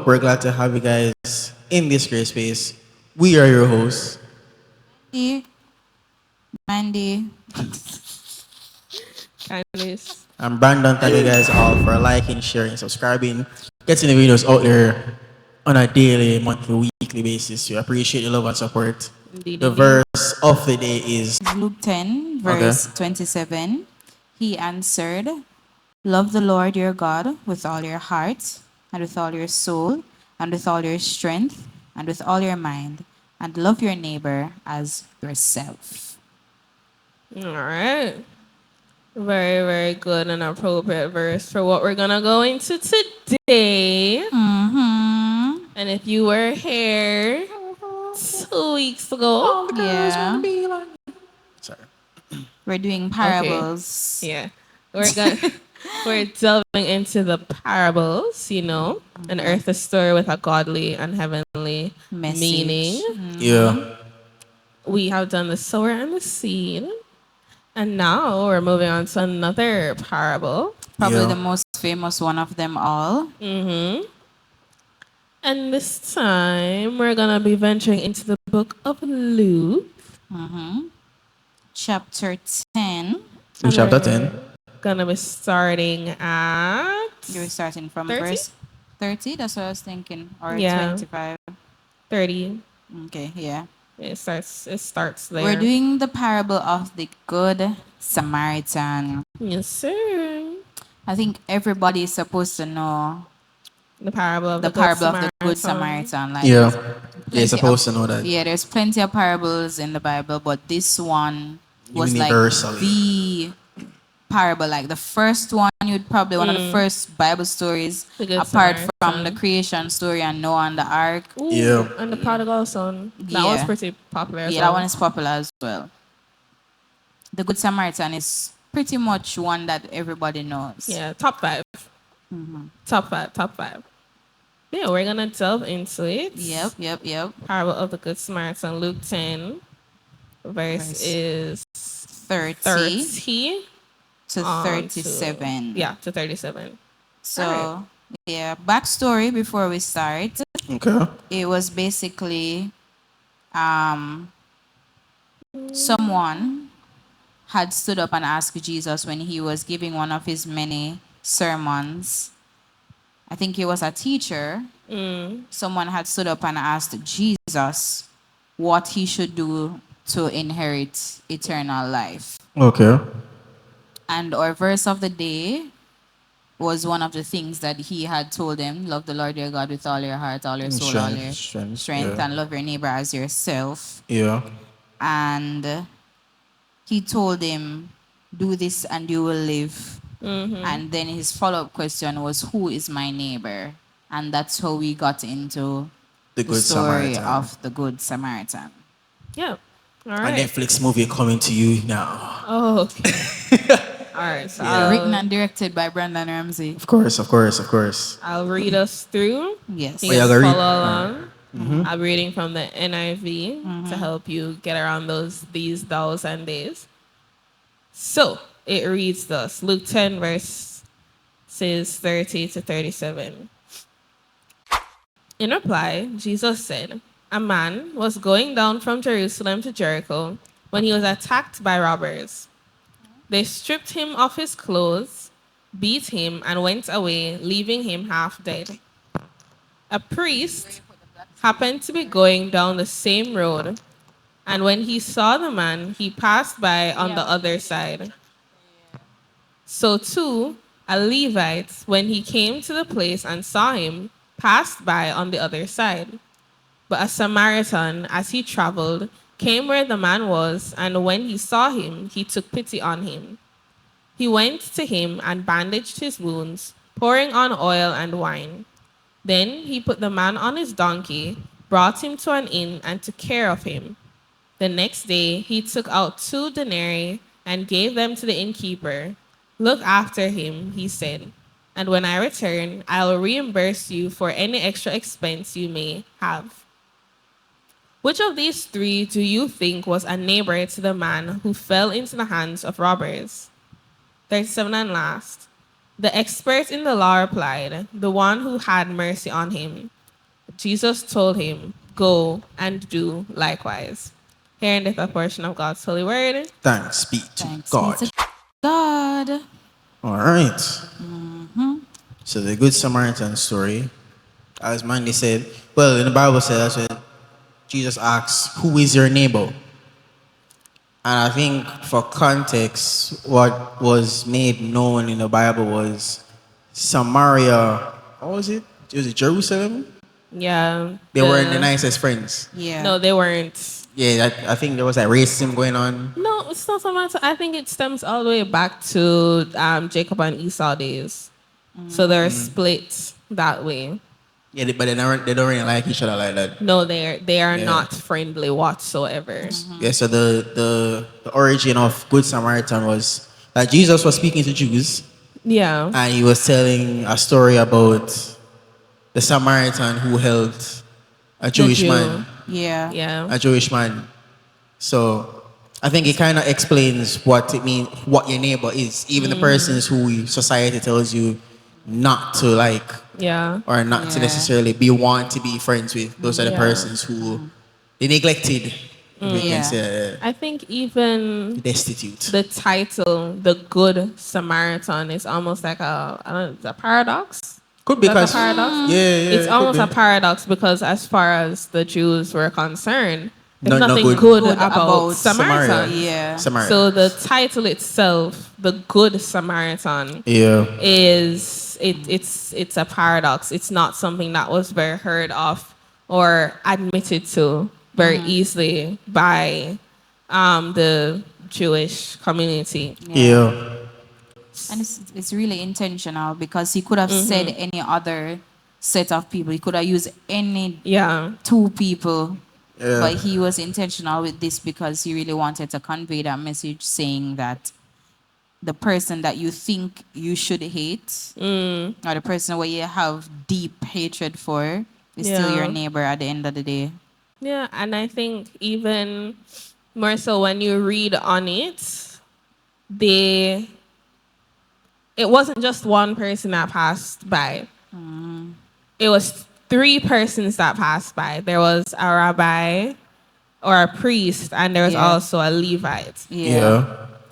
we're glad to have you guys in this great space. We are your hosts. Mandy, Mandy. Candace. I'm Brandon. Thank you guys all for liking, sharing, subscribing, getting the videos out there on a daily, monthly, weekly basis. We appreciate your love and support. Indeed, The indeed. verse of the day is Luke 10, okay. verse 27. He answered, love the Lord your God with all your heart, and with all your soul, and with all your strength, and with all your mind, and love your neighbor as yourself. All right. Very, very good and appropriate verse for what we're going to go into today. Mm-hmm. And if you were here 2 weeks ago, Yeah. Sorry. We're doing okay, parables. yeah, we're going we're delving into the parables, an earthly story with a godly and heavenly meaning. Message. Yeah. We have done the sower and the seed, and now we're moving on to another parable. Probably the Yeah. most famous one of them all. And this time we're gonna be venturing into the book of Luke, Chapter 10. Luke and chapter we're 10. gonna be starting at You're starting from 30. verse 30? That's what I was thinking. Or Yeah, 25. 30. Okay, yeah. It starts We're there. doing the parable of the Good Samaritan. Yes, sir. I think everybody is supposed to know The parable of the the Good parable of the Good Samaritan. Samaritan. Like Yeah. there's You're plenty of supposed to know that. there's plenty of parables in the Bible, but this one was like Universally. the parable, like the first one. You'd probably one of the first Bible stories The Good apart from the Samaritan. creation story and Noah and the ark. Ooh, Yeah. and the prodigal son. That was Yeah. pretty popular as Yeah, that well. one is popular as well. The Good Samaritan is pretty much one that everybody knows. Yeah, top 5. Top 5, top 5. Yeah, we're gonna delve into it. Yep. Parable of the Good Samaritan, Luke 10, verse Verse is 30 30 to on 37. to 37. So, Alright. yeah, backstory before we start. Okay. It was basically someone had stood up and asked Jesus when he was giving one of his many sermons. I think he was a teacher. Someone had stood up and asked Jesus what he should do to inherit eternal life. Okay. And our verse of the day was one of the things that he had told him: love the Lord your God with all your heart, all your soul, all your strength, Yeah. and love your neighbor as yourself. Yeah. And he told him, do this and you will live. And then his follow-up question was, who is my neighbor? And that's how we got into The the Good story Samaritan. of the Good Samaritan. Yeah. All A right. Netflix movie coming to you now. Oh, okay. All right. So Written and directed by Brandon Ramsey. Of course, of course, of course. I'll read us through. Yes. You Oh, yeah, can go read. follow along. I'm reading from the NIV to help you get around these thous and days. So it reads thus: Luke 10 verses 30 to 37. In reply, Jesus said, a man was going down from Jerusalem to Jericho when he was attacked by robbers. They stripped him of his clothes, beat him, and went away, leaving him half dead. A priest happened to be going down the same road, and when he saw the man, he passed by on the other side. So too, a Levite, when he came to the place and saw him, passed by on the other side. But a Samaritan, as he traveled, came where the man was, and when he saw him, he took pity on him. He went to him and bandaged his wounds, pouring on oil and wine. Then he put the man on his donkey, brought him to an inn, and took care of him. The next day he took out 2 denarii and gave them to the innkeeper. Look after him, he said, and when I return, I will reimburse you for any extra expense you may have. Which of these 3 do you think was a neighbor to the man who fell into the hands of robbers? 37 and last. The expert in the law replied, the one who had mercy on him. Jesus told him, "Go and do likewise." Here endeth a portion of God's holy word. Thanks be to Thanks God. be to God. All right. So the Good Samaritan story, as Mandy said, well, in the Bible says when Jesus asks, "Who is your neighbor?" And I think for context, what was made known in the Bible was Samaria. What was it? Was it Jerusalem? Yeah. They weren't the nicest friends. Yeah. No, they weren't. Yeah, I think there was that racism going on. No, it's not so much. I think it stems all the way back to Jacob and Esau days. So they're split that way. Yeah, but they don't really like each other like that. No, they are Yeah. not friendly whatsoever. Yeah, so the origin of Good Samaritan was that Jesus was speaking to Jews Yeah. and he was telling a story about the Samaritan who helped a Jewish Jew. man. Yeah. Yeah. A Jewish man. So I think it kind of explains what it means, what your neighbor is. Even the persons who society tells you not to like Yeah. or not to Yeah. necessarily want to be friends with. Those are the Yeah. persons who they neglected. We Yeah. can say I think even destitute. the title, the Good Samaritan, is almost like I don't know, it's a paradox. Could be That's because a paradox. yeah, It's it almost could a paradox because as far as the Jews were concerned, there's No nothing good. good, Good about about Samaritan. Samaria. Yeah. Samaria. So the title itself, the Good Samaritan, yeah, it's a paradox. It's not something that was very heard of or admitted to very easily by the Jewish community. yeah, And it's really intentional because he could have said any other set of people. He could have used any Yeah. two people. yeah. But he was intentional with this because he really wanted to convey that message saying that the person that you think you should hate or the person where you have deep hatred for is still Yeah. your neighbor at the end of the day. Yeah, and I think even more so when you read on it, it wasn't just one person that passed by. It was three persons that passed by. There was a rabbi or a priest, and there was Yeah. also a Levite. yeah,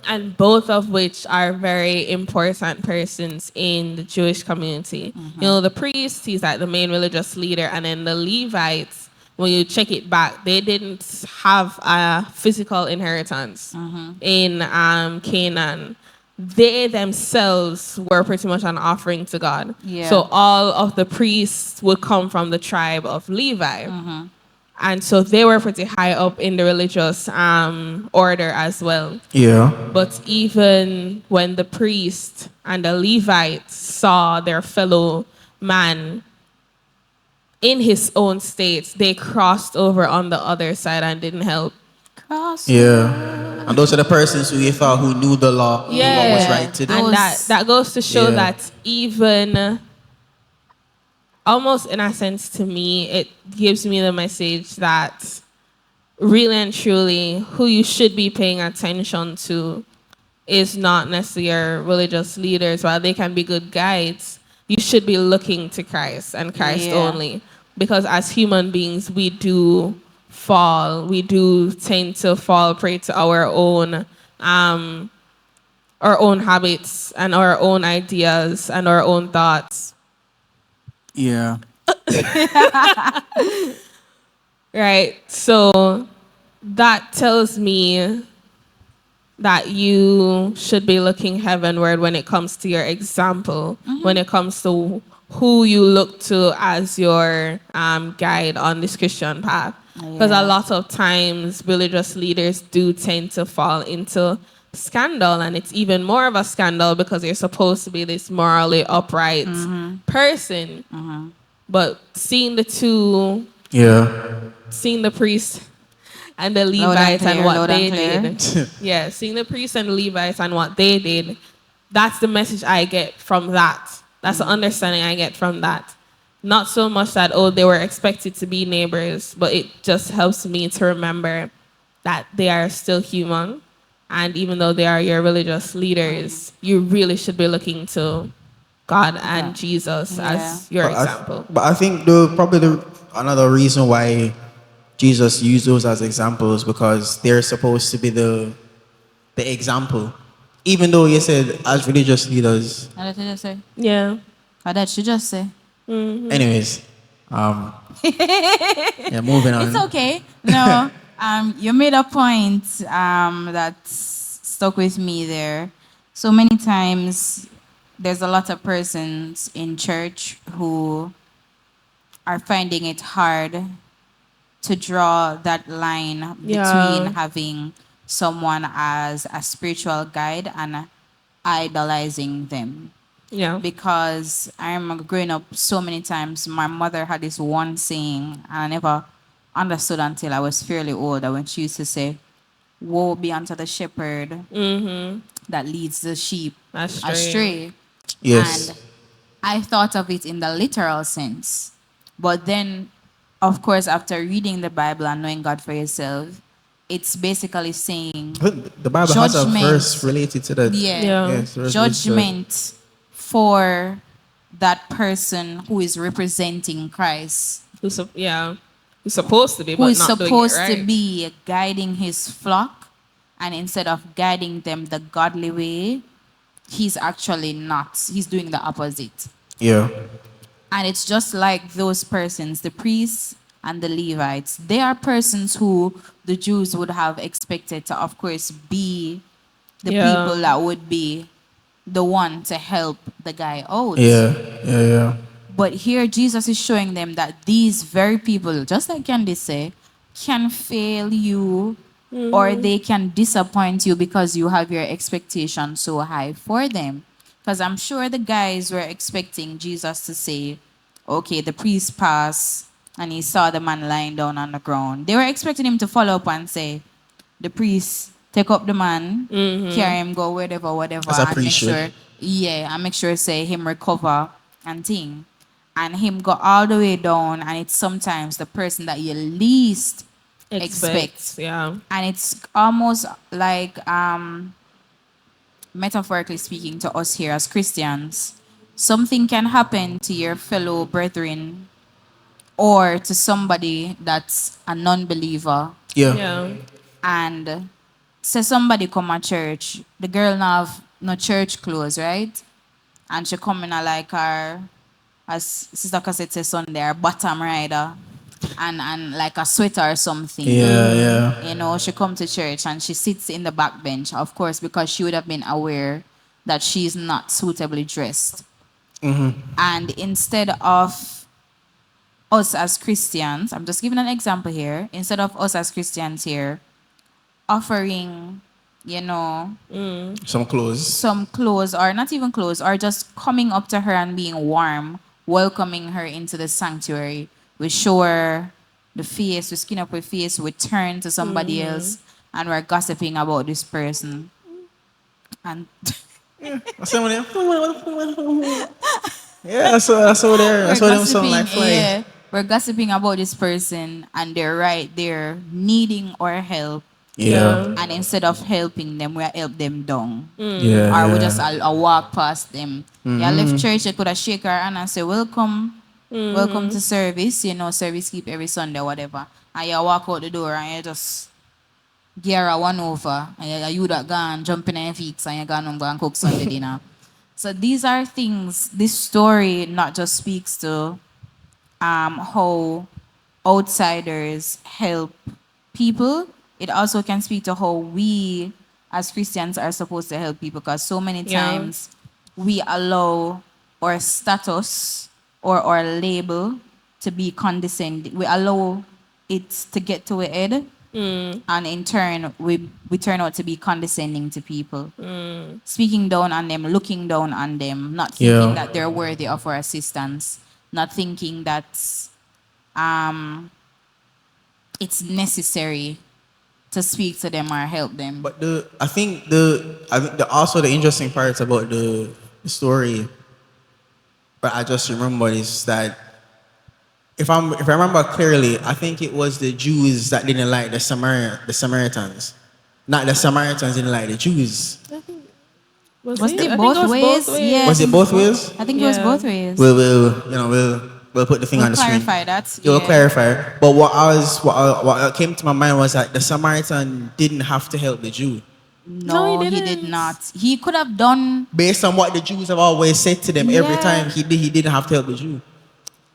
And both of which are very important persons in the Jewish community. You know, the priest, he's like the main religious leader, and then the Levites, when you check it back, they didn't have a physical inheritance in Canaan. They themselves were pretty much an offering to God. Yeah. So all of the priests would come from the tribe of Levi. And so they were pretty high up in the religious order as well. yeah, But even when the priest and the Levites saw their fellow man in his own state, they crossed over on the other side and didn't help. Cross. yeah. And those are the persons who you thought who knew the law, knew what was right to do. And that goes to show Yeah. that even almost in a sense to me, it gives me the message that really and truly who you should be paying attention to is not necessarily your religious leaders. While they can be good guides, you should be looking to Christ and Christ Yeah. only. Because as human beings, we do fall. We do tend to fall prey to our own habits and our own ideas and our own thoughts. Yeah, Right? So that tells me that you should be looking heavenward when it comes to your example, when it comes to who you look to as your guide on this Christian path. Because Yeah. a lot of times religious leaders do tend to fall into scandal, and it's even more of a scandal because you're supposed to be this morally upright person. But seeing the two, yeah, seeing the priest and the and Levites and clear, what loud they and did. Yeah, seeing the priests and the Levites and what they did, that's the message I get from that. That's the understanding I get from that. Not so much that, oh, they were expected to be neighbors, but it just helps me to remember that they are still human. And even though they are your religious leaders, you really should be looking to God and Jesus Yeah. as your example. But I think another reason why Jesus used those as examples, because they're supposed to be the example. Even though you said as religious leaders. What did you just say? Yeah. What did she just say? Anyways, yeah, moving It's on. okay. No, you made a point that stuck with me there. So many times, there's a lot of persons in church who are finding it hard to draw that line Yeah. between having someone as a spiritual guide and idolizing them. Yeah. Because I remember growing up so many times, my mother had this one saying, and I never understood until I was fairly older, when she used to say, "Woe be unto the shepherd that leads the sheep Astray. astray." Yes. And I thought of it in the literal sense. But then, of course, after reading the Bible and knowing God for yourself, it's basically saying The Bible has a judgment. verse related to that. Yeah. Yeah. Yes, verse related to that. Judgment for that person who is representing Christ, Who's yeah. Who's supposed to be, who but is not doing it supposed right. to be guiding his flock, and instead of guiding them the godly way, he's actually not. He's doing the opposite. Yeah. And it's just like those persons, the priests and the Levites. They are persons who the Jews would have expected to, of course, be the Yeah. people that would be the one to help the guy out. Yeah. Yeah. Yeah. But here Jesus is showing them that these very people, just like Candace say, can fail you or they can disappoint you because you have your expectations so high for them. Because I'm sure the guys were expecting Jesus to say, okay, the priest passed and he saw the man lying down on the ground. They were expecting him to follow up and say, the priest take up the man, carry him, go wherever, whatever, As a and make priest should. sure, yeah, and make sure say him recover and thing. And him go all the way down, and it's sometimes the person that you least expect. Yeah. And it's almost like metaphorically speaking to us here as Christians, something can happen to your fellow brethren or to somebody that's a non-believer, Yeah. Yeah. and say somebody come to church, the girl now have no church clothes, right? And she come in a like her, as Sister Cassette says Sunday, her bottom rider and like a sweater or something. Yeah. Yeah. You know, she come to church and she sits in the back bench, of course, because she would have been aware that she's not suitably dressed. And instead of us as Christians, I'm just giving an example here, instead of us as Christians here offering, you know, Some clothes. some clothes or not even clothes or just coming up to her and being warm, welcoming her into the sanctuary, we show her the face, we skin up her face, we turn to somebody else and we're gossiping about this person. And What's that one there? Yeah, that's what they're. That's what them sound like. Fly. yeah, we're gossiping about this person and they're right there needing our help. Yeah. And instead of helping them, we help them down. Yeah. Or we yeah. just I'll walk past them. Yeah, left church, I could have shake her hand and say, welcome, welcome to service. You know, service keep every Sunday, whatever. And you walk out the door and you just gear her one over. And you that gone, jump in your feet and you gone home, go and cook Sunday dinner. So these are things, this story not just speaks to how outsiders help people, it also can speak to how we as Christians are supposed to help people, because so many Yeah. times we allow our status or our label to be condescending. We allow it to get to our head, and in turn we turn out to be condescending to people, speaking down on them, looking down on them, not thinking Yeah. that they're worthy of our assistance, not thinking that it's necessary to speak to them or help them. But I think also the interesting part about the story, but I just remember is that if I remember clearly, I think it was the Jews that didn't like the Samaritans, not the Samaritans didn't like the Jews. Was Was it? it I think both it was ways? both ways. Yeah. Was it both ways? I think it was Yeah. both ways. We'll we'll put the thing We'll on the screen. clarify that. It will Yeah. clarify. But what came to my mind was that the Samaritan didn't have to help the Jew. No, No, he he did didn't. not. He could have done. Based on what the Jews have always said to them every Yeah. time, he didn't have to help the Jew.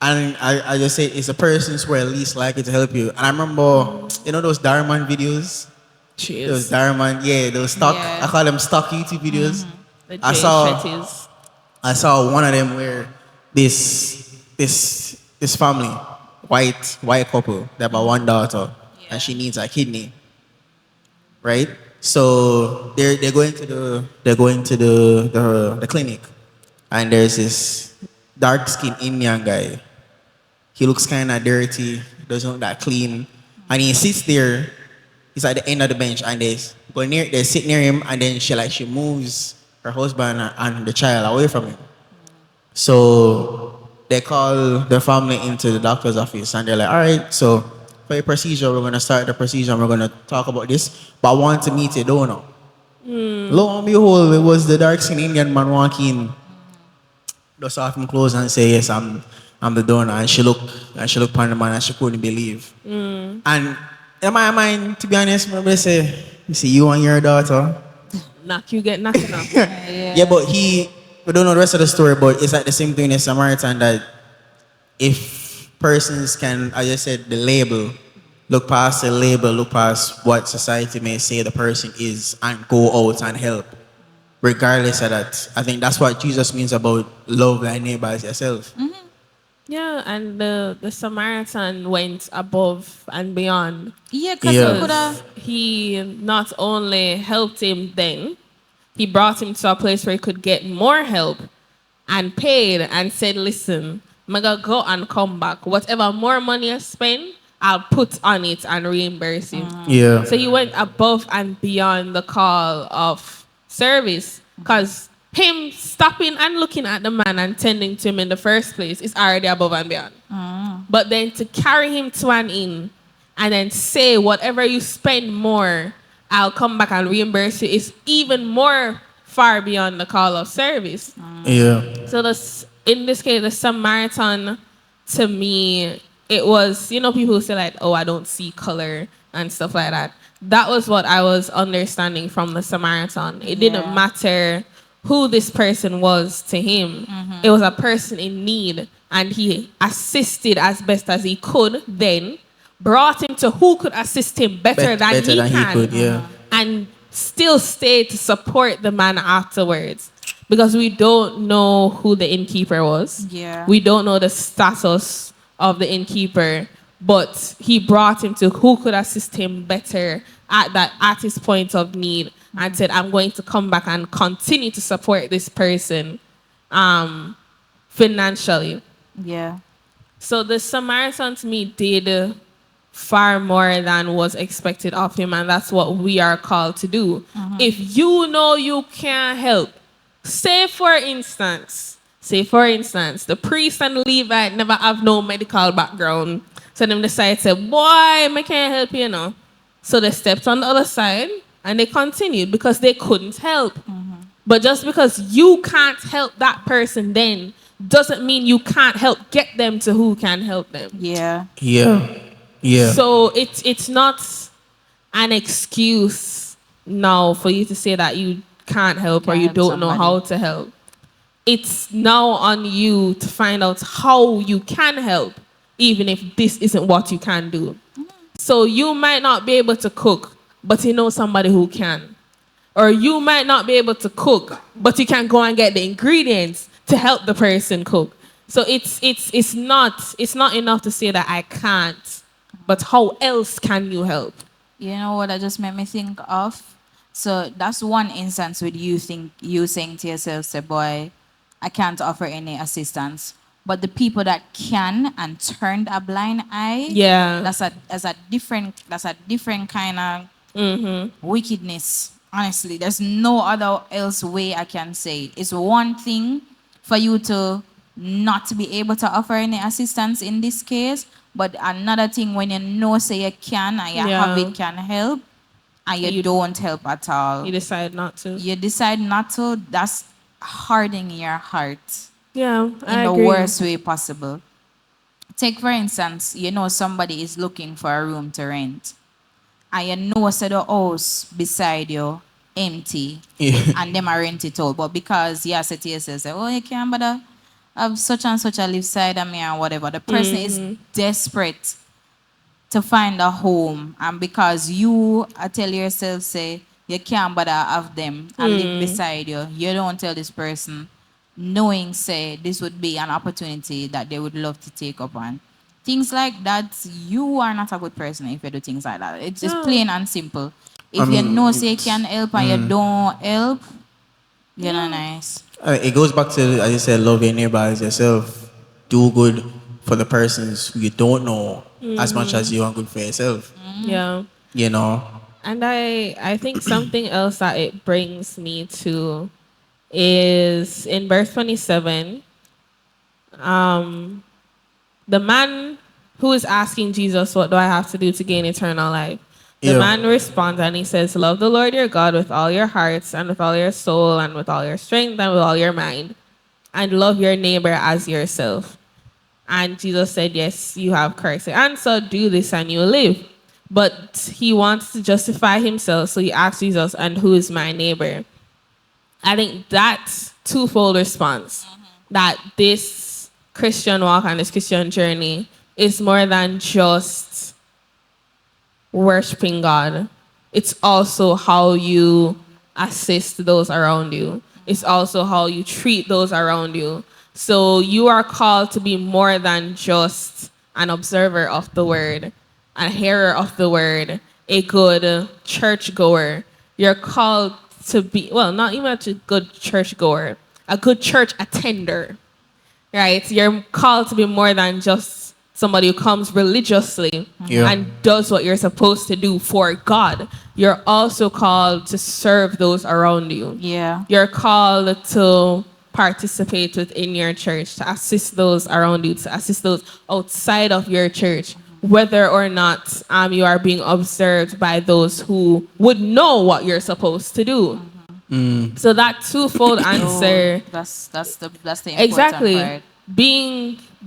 And I just say it's the persons who are least likely to help you. And I remember, you know those Darman videos? Those Cheers. Darman, yeah, those stock, Yeah. I call them stock YouTube videos. The I Jay saw- Shetties. I saw one of them where this family, white couple, they have a one daughter, and she needs a kidney, right? So they're going to the clinic, and there's this dark skinned Indian guy. He looks kind of dirty, doesn't look that clean, and he sits there. He's at the end of the bench, and they sit near him, and then she moves her husband and the child away from him. So they call the family into the doctor's office, and they're like, all right, so for your procedure, we're going to start the procedure, and we're going to talk about this, but I want to meet a donor. Lo and behold, it was the dark-skinned Indian man walking, dust off him clothes and say, yes, I'm the donor. And she looked upon the man and she couldn't believe. And in my mind, to be honest, I say, you see, you and your daughter. Knock, you get knocked off. Yeah, but we don't know the rest of the story, but it's like the same thing in the Samaritan that if persons can, as I said, the label, look past the label, look past what society may say the person is and go out and help. Regardless of that, I think that's what Jesus means about love thy neighbor as yourself. Yeah, and the Samaritan went above and beyond. Yeah, because Yeah. he could have. He not only helped him then, he brought him to a place where he could get more help and paid and said, listen, I'm gonna go and come back. Whatever more money I spend, I'll put on it and reimburse you. Yeah. So he went above and beyond the call of service because him stopping and looking at the man and tending to him in the first place is already above and beyond. But then to carry him to an inn and then say, whatever you spend more, I'll come back and reimburse you is even more far beyond the call of service. Yeah. So in this case, the Samaritan, to me, it was, you know, people who say like, oh, I don't see color and stuff like that. That was what I was understanding from the Samaritan. It didn't Yeah. matter who this person was to him. It was a person in need, and he assisted as best as he could then, brought him to who could assist him better than he can. could, yeah. And still stayed to support the man afterwards. Because we don't know who the innkeeper was. Yeah. We don't know the status of the innkeeper, but he brought him to who could assist him better at his point of need and said, I'm going to come back and continue to support this person financially. Yeah. So the Samaritan to me did far more than was expected of him, and that's what we are called to do. If you know you can't help, say for instance, the priest and the Levite never have no medical background, so them decide, say, boy, I can't help you, know. So they stepped on the other side and they continued because they couldn't help. But just because you can't help that person then doesn't mean you can't help get them to who can help them. Yeah. Yeah. Yeah. So it's not an excuse now for you to say that you can't help or Can't you help don't know somebody. how to help. It's now on you to find out how you can help, even if this isn't what you can do. So you might not be able to cook, but you know somebody who can. Or you might not be able to cook, but you can go and get the ingredients to help the person cook. So it's not enough to say that I can't, but how else can you help? You know what that just made me think of? So that's one instance with you saying to yourself, say, boy, I can't offer any assistance. But the people that can and turned a blind eye, Yeah. that's a different kind of wickedness. Honestly, there's no other else way I can say it. It's one thing for you to not to be able to offer any assistance in this case, but another thing when you know say you can and you Yeah. have it can help and you don't help at all. You decide not to. You decide not to, that's hardening your heart Yeah, in I the agree. worst way possible. take for instance, you know somebody is looking for a room to rent, and you know so the house beside you empty, Yeah. and them are rent it out. But because you said to yourself, say, oh, you can't bother have such and such a live side of me or whatever. The person is desperate to find a home, and because you tell yourself, say, you can't bother have them and live beside you, you don't tell this person, knowing, say, this would be an opportunity that they would love to take up on. Things like that, you are not a good person if you do things like that. It's just No. plain and simple. I If you know, mean, say, you can help and you don't help, you're not Yeah. nice. it goes back to, as you said, love your neighbor as yourself. Do good for the persons who you don't know as much as you want good for yourself. Yeah. You know? And I think something else that it brings me to is in verse 27, the man who is asking Jesus, what do I have to do to gain eternal life? The Yeah. man responds and he says, love the Lord your God with all your hearts and with all your soul and with all your strength and with all your mind, and love your neighbor as yourself. And Jesus said, yes, you have correctly answered, do this and you will live. But he wants to justify himself, so he asks Jesus, and who is my neighbor? I think that's twofold response. That this Christian walk and this Christian journey is more than just worshiping God. It's also how you assist those around you. It's also how you treat those around you. So you are called to be more than just an observer of the word, a hearer of the word, a good churchgoer. You're called to be, well, not even a good churchgoer, a good church attender, right? You're called to be more than just somebody who comes religiously Yeah. and does what you're supposed to do for God. You're also called to serve those around you. Yeah. You're called to participate within your church, to assist those around you, to assist those outside of your church, whether or not you are being observed by those who would know what you're supposed to do. So that twofold answer, That's the important exactly, part.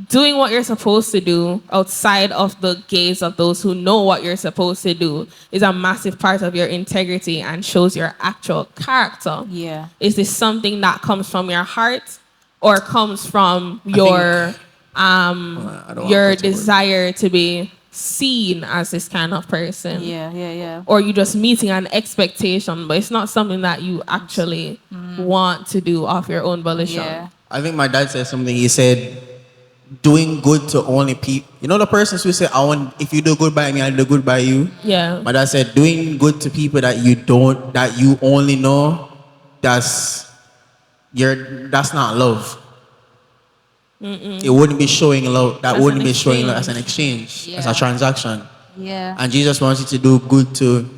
doing what you're supposed to do outside of the gaze of those who know what you're supposed to do is a massive part of your integrity and shows your actual character. Yeah. Is this something that comes from your heart or comes from think- your I don't wanna put the word. desire to be seen as this kind of person? Yeah. Or you just meeting an expectation, but it's not something that you actually want to do of your own volition. Yeah. I think my dad said something. He said, doing good to only people. You know the persons who say, I want, if you do good by me, I'll do good by you. Yeah. My dad said, doing good to people that you don't, that you only know, that's not love. It wouldn't be showing love. That That's wouldn't an be showing love as exchange. an exchange, as Yeah. a transaction. Yeah. And Jesus wants you to do good to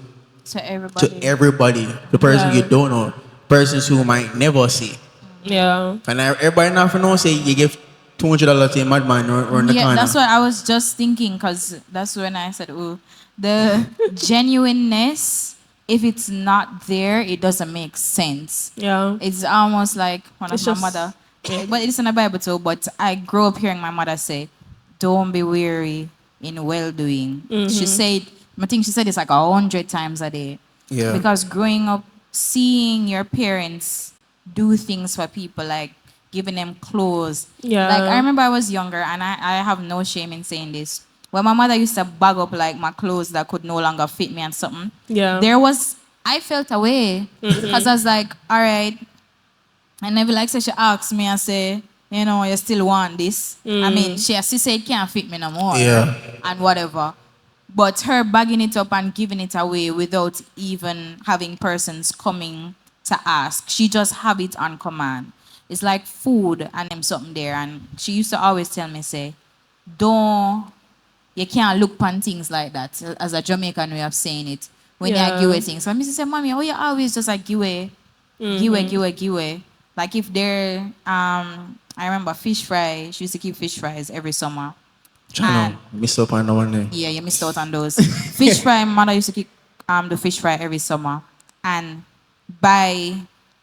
To everybody. everybody, the person Yeah. you don't know, persons who might never see. Yeah. And everybody not for know say you give $200 to a madman or in the Yeah, corner. that's what I was just thinking, because that's when I said, oh, the genuineness, if it's not there, it doesn't make sense. Yeah. It's almost like one It's of my just- mother, but it's in the Bible too, but I grew up hearing my mother say, don't be weary in well-doing. She said, I think she said it's like 100 times a day. Yeah. Because growing up, seeing your parents do things for people, like giving them clothes. Yeah. Like, I remember I was younger, and I have no shame in saying this. When my mother used to bag up, like, my clothes that could no longer fit me and something, Yeah. I felt away. Because I was like, all right. And never like, so she asked me and say, you know, you still want this? I mean, she said it can't fit me no more. Yeah. And whatever. But her bagging it up and giving it away without even having persons coming to ask. She just have it on command. It's like food and them something there. And she used to always tell me, say, you can't look upon things like that. As a Jamaican way of saying it. When Yeah. you give away things. So I used to say, Mommy, oh, you always just like give away. Give away. Like if there, I remember fish fry. She used to keep fish fries every summer. Channel. Miss up on the one day. Yeah, you missed out on those. Fish fry, mother used to keep the fish fry every summer. And by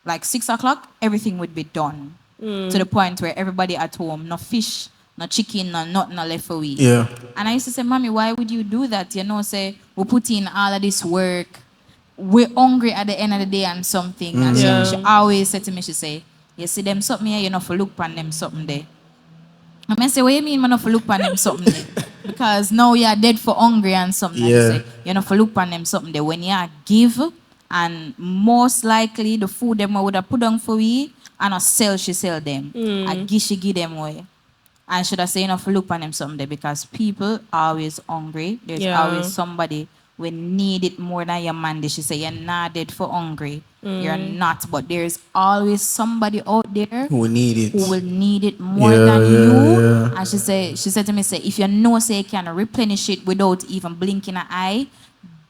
like 6 o'clock, everything would be done. To the point where everybody at home, no fish, no chicken, no nothing no left for we. Yeah. And I used to say, Mommy, why would you do that? You know, say, we put in all of this work. We're hungry at the end of the day and something. And she Yeah. always said to me, she say, you see them something here, you know, for look upon them something there. I say, what you mean, man, for look upon them something there? Because now you're dead for hungry and something. And Yeah. she say, you know, for look upon them something there. When you give, and most likely the food them would have put on for we, and a sell, she sell them. I give she give them away. And should I say enough look on them someday because people are always hungry. There's Yeah. always somebody we need it more than your Mandy. She say you're not dead for hungry. You're not, but there's always somebody out there Who need it? who will need it more Yeah, than yeah, you. yeah. And she said to me, say, if you know say you can replenish it without even blinking an eye,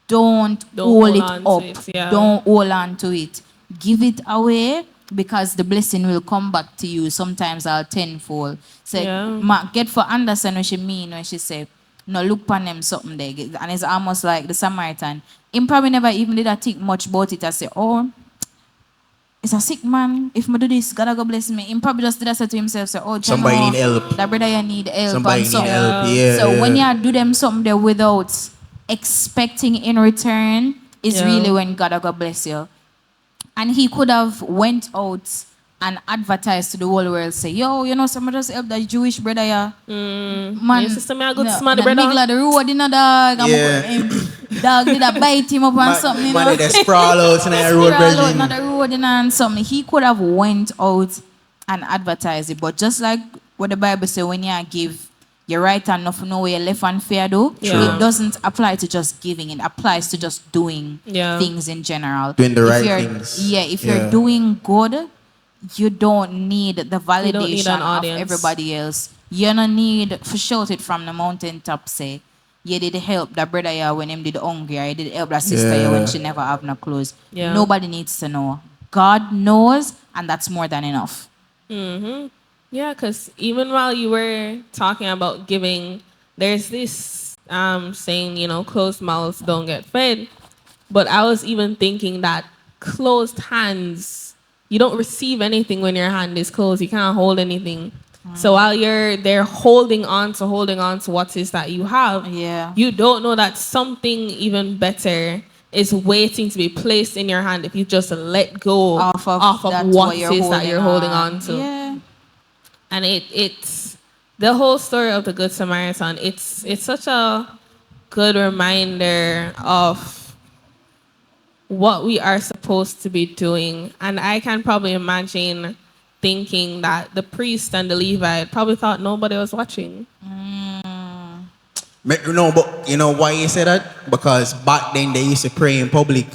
don't hold it on up. to it, yeah. Don't hold on to it. Give it away because the blessing will come back to you sometimes all tenfold. So get for understand what she mean when she say, no, look upon them something there. And it's almost like the Samaritan. Him probably never even did I think much about it. I say, oh, it's a sick man. If I do this, God go bless me. Him probably just did that say to himself, say, oh, Somebody know, need help. that brother you need help. Somebody and need something. help. Yeah. So when yeah. you do them something there without expecting in return, is really when God go bless you. And he could have went out and advertised to the whole world, say, yo, you know, somebody just help that Jewish brother, yeah. Man, Your sister, me a good smart brother. Middle of the road, you know, dog. Yeah. Dog did a bite him up and something, you know. Man, they sprawl out in the road, Sprawl out brethren. on the road, you know, and something. He could have went out and advertised it, but just like what the Bible says, when you give your right hand enough know where your left hand fair do, Yeah. it doesn't apply to just giving, it applies to just doing Yeah. things in general. Doing the If right you're- things. Yeah, if Yeah. you're doing good, you don't need the You don't validation need an of audience. everybody else. You don't need to shout it from the mountaintop, say, you did help that brother here when him did hungry, or you did help that sister here when Yeah. she never have no clothes. Yeah. Nobody needs to know. God knows, and that's more than enough. Yeah, because even while you were talking about giving, there's this saying, you know, closed mouths don't get fed. But I was even thinking that closed hands, you don't receive anything when your hand is closed. You can't hold anything. So while you're there holding on to what is that you have, Yeah. you don't know that something even better is waiting to be placed in your hand if you just let go Off of that what what it you're is that you're holding on to. Yeah. And it's the whole story of the Good Samaritan. It's such a good reminder of what we are supposed to be doing. And I can probably imagine thinking that the priest and the Levite probably thought nobody was watching. No, but you know why you say that? Because back then they used to pray in public.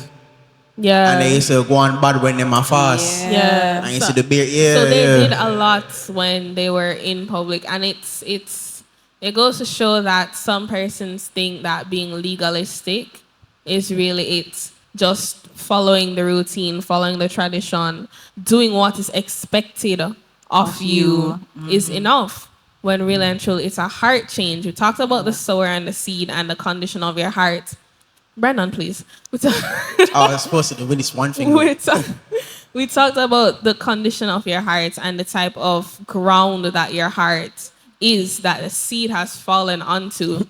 Yeah. And they used to go on bad when they ma fast. Yeah. And used to do beer. Yeah. So they yeah. did a lot when they were in public, and it goes to show that some persons think that being legalistic is really it, just following the routine, following the tradition, doing what is expected of you is enough. When really and truly it's a heart change. We talked about the sower and the seed and the condition of your heart. Brandon, please. I was supposed to do this one thing. We talked about the condition of your heart and the type of ground that your heart is, that the seed has fallen onto.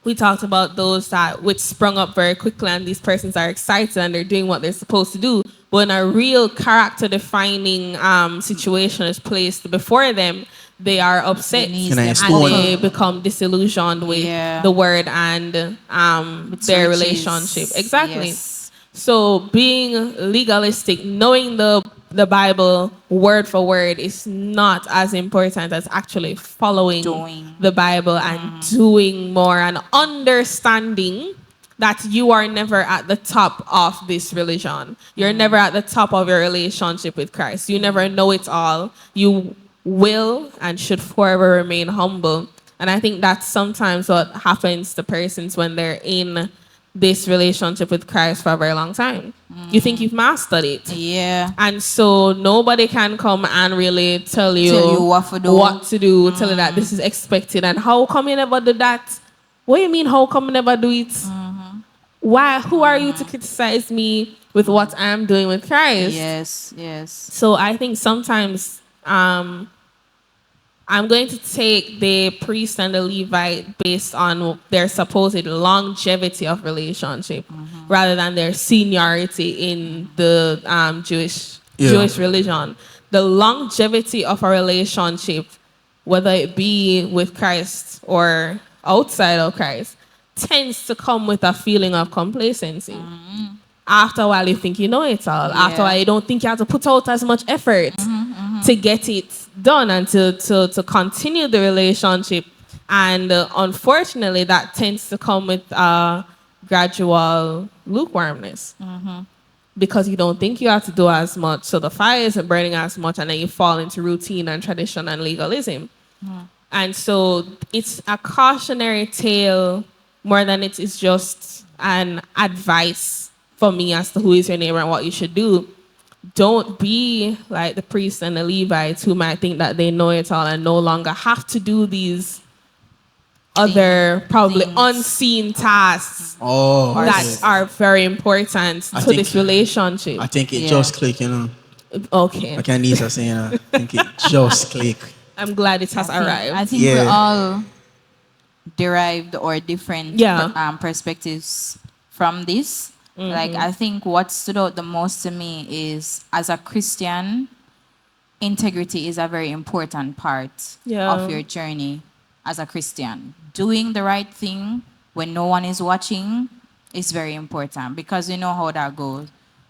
We talked about those that which sprung up very quickly, and these persons are excited and they're doing what they're supposed to do. But when a real character defining situation is placed before them, they are upset Can I and spoon? they become disillusioned with the word and their relationship. Exactly. Yes. So being legalistic, knowing the Bible word for word is not as important as actually following Doing. the Bible and doing more and understanding that you are never at the top of this religion. You're never at the top of your relationship with Christ. You never know it all. You will and should forever remain humble. And I think that's sometimes what happens to persons when they're in this relationship with Christ for a very long time. You think you've mastered it. Yeah. And so nobody can come and really tell you what to do, tell you that this is expected. And how come you never do that? What do you mean, how come you never do it? Why? Who are you to criticize me with what I'm doing with Christ? Yes. Yes. So I think sometimes I'm going to take the priest and the Levite based on their supposed longevity of relationship rather than their seniority in the Jewish religion. The longevity of a relationship, whether it be with Christ or outside of Christ, tends to come with a feeling of complacency. After a while, you think you know it all. After a while, you don't think you have to put out as much effort to get it done and to continue the relationship. And unfortunately, that tends to come with gradual lukewarmness because you don't think you have to do as much. So the fire isn't burning as much, and then you fall into routine and tradition and legalism. And so it's a cautionary tale more than it is just an advice for me as to who is your neighbor and what you should do. Don't be like the priests and the Levites who might think that they know it all and no longer have to do these other probably unseen tasks that are very important to this relationship. I think it just click, you know. Okay. Like Candace was saying, I think it just click. I'm glad it has arrived. I think we all derived or different perspectives from this. Like, I think what stood out the most to me is, as a Christian, integrity is a very important part of your journey as a Christian. Doing the right thing when no one is watching is very important, because you know how that goes.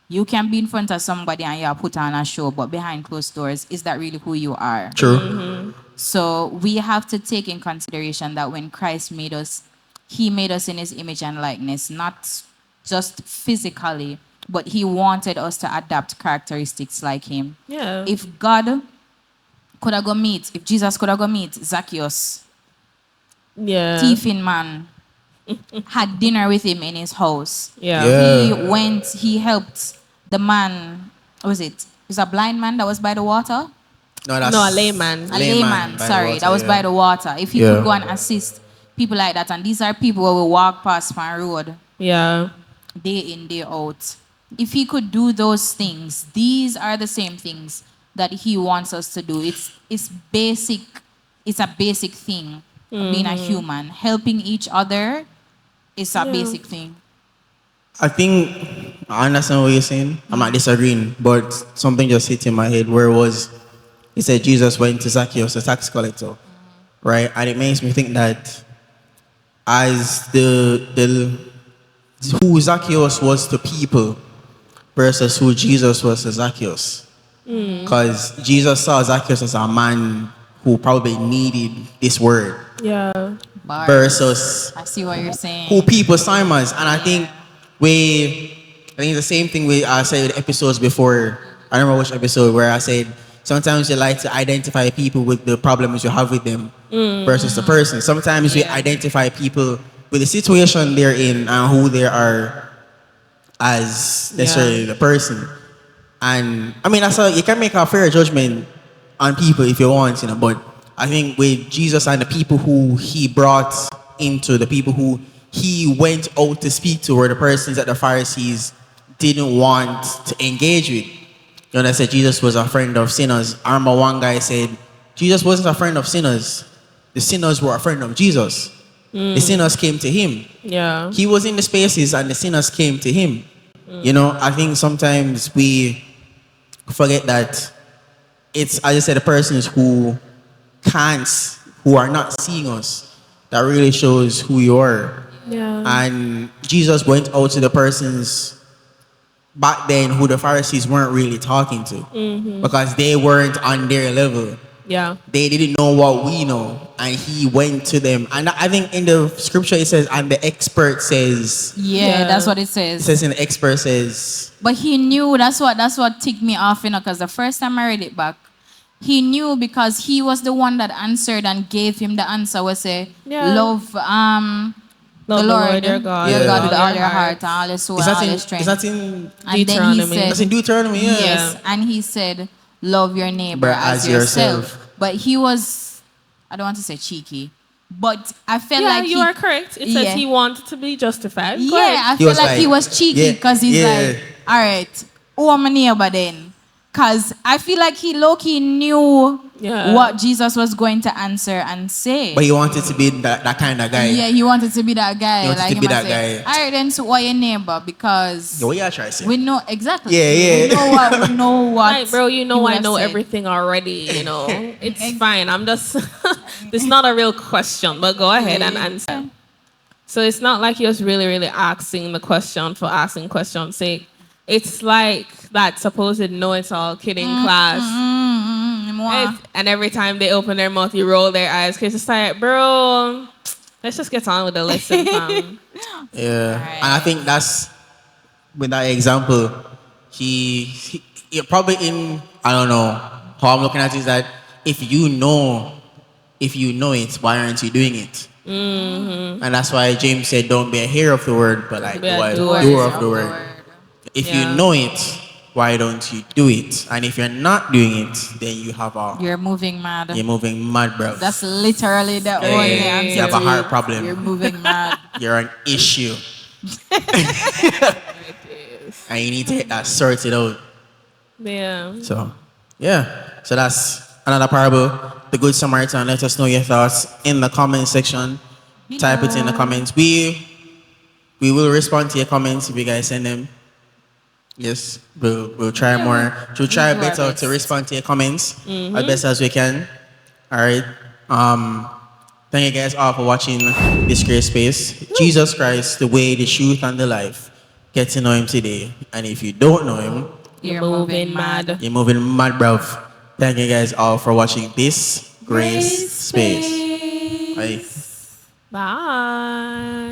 You can be in front of somebody and you put on a show, but behind closed doors, is that really who you are? True. So we have to take in consideration that when Christ made us, he made us in his image and likeness, not just physically, but he wanted us to adapt characteristics like him. Yeah. If Jesus could have go meet Zacchaeus, thieving man, had dinner with him in his house. He helped the man, what was it? It was a blind man that was by the water? No, a layman. A layman, sorry, that was by the water. If he could go and assist people like that, and these are people who will walk past my road. Day in, day out. If he could do those things, these are the same things that he wants us to do. It's basic. It's a basic thing. Being a human, helping each other is a basic thing. I think I understand what you're saying. I'm not disagreeing, but something just hit in my head where it was. He said Jesus went to Zacchaeus, the tax collector, right? And it makes me think that as who Zacchaeus was to people versus who Jesus was to Zacchaeus. Because Jesus saw Zacchaeus as a man who probably needed this word. Bars. Versus I see what you're saying. who people saw him as. And I think the same thing I said with episodes before. I don't remember which episode where I said sometimes you like to identify people with the problems you have with them versus the person. Sometimes we identify people with the situation they're in and who they are as necessarily the person. And I mean, you can make a fair judgment on people if you want, you know, but I think with Jesus and the people who he brought into, the people who he went out to speak to, were the persons that the Pharisees didn't want to engage with. You know, I said Jesus was a friend of sinners. I remember one guy said, Jesus wasn't a friend of sinners. The sinners were a friend of Jesus. The sinners came to him. He was in the spaces and the sinners came to him. You know, I think sometimes we forget that it's, as I said, the persons who are not seeing us, that really shows who you are. And Jesus went out to the persons back then who the Pharisees weren't really talking to because they weren't on their level. They didn't know what we know, and he went to them. And I think in the scripture it says, and the expert says. That's what it says. It says, and the expert says. But he knew. That's what ticked me off, you know, because the first time I read it back, he knew because he was the one that answered and gave him the answer. Was say, love the Lord your God with all your heart and all your soul and all your strength. Is that in Deuteronomy? That's in Deuteronomy, Yes, and he said, love your neighbor as yourself. But he was, I don't want to say cheeky, but I felt like you are correct. It says he wanted to be justified. I feel like he was cheeky because he's like, all right, who am I neighbor then? Because I feel like he low-key knew what Jesus was going to answer and say. But he wanted to be that kind of guy. Yeah, he wanted to be that guy. He wanted to he be must that say, guy. all right, then, so what your neighbor? Because Yeah, what you try to say? we know exactly. Yeah. We know what. Like, bro, you know he would I have know said. everything already, you know. It's fine. I'm just it's not a real question, but go ahead and answer. So it's not like he was really, really asking the question for asking question's sake. It's like that supposed know-it-all kid in class. And every time they open their mouth, you roll their eyes. Because it's like, bro, let's just get on with the lesson, fam. Yeah. Right. And I think that's, with that example, he probably I don't know, how I'm looking at it is that if you know it, why aren't you doing it? And that's why James said, don't be a hearer of the word, but like Be a doer doer of the word. If Yeah. you know it, why don't you do it? And if you're not doing it, then you have You're moving mad. you're moving mad, bro. That's literally the only answer. You have a to heart it. problem. You're moving mad. You're an issue. And you need to get that sorted out. Yeah. So, yeah. So that's another parable, the Good Samaritan. Let us know your thoughts in the comment section. Type it in the comments. We will respond to your comments if you guys send them. Yes, we'll try more. We'll try We'll do our better best. to respond to your comments as best as we can. All right. Thank you guys all for watching this great space. Jesus Christ, the way, the truth, and the life. Get to know him today. And if you don't know him, You're moving mad. you're moving mad, bruv. Thank you guys all for watching this grace space. Bye. Bye.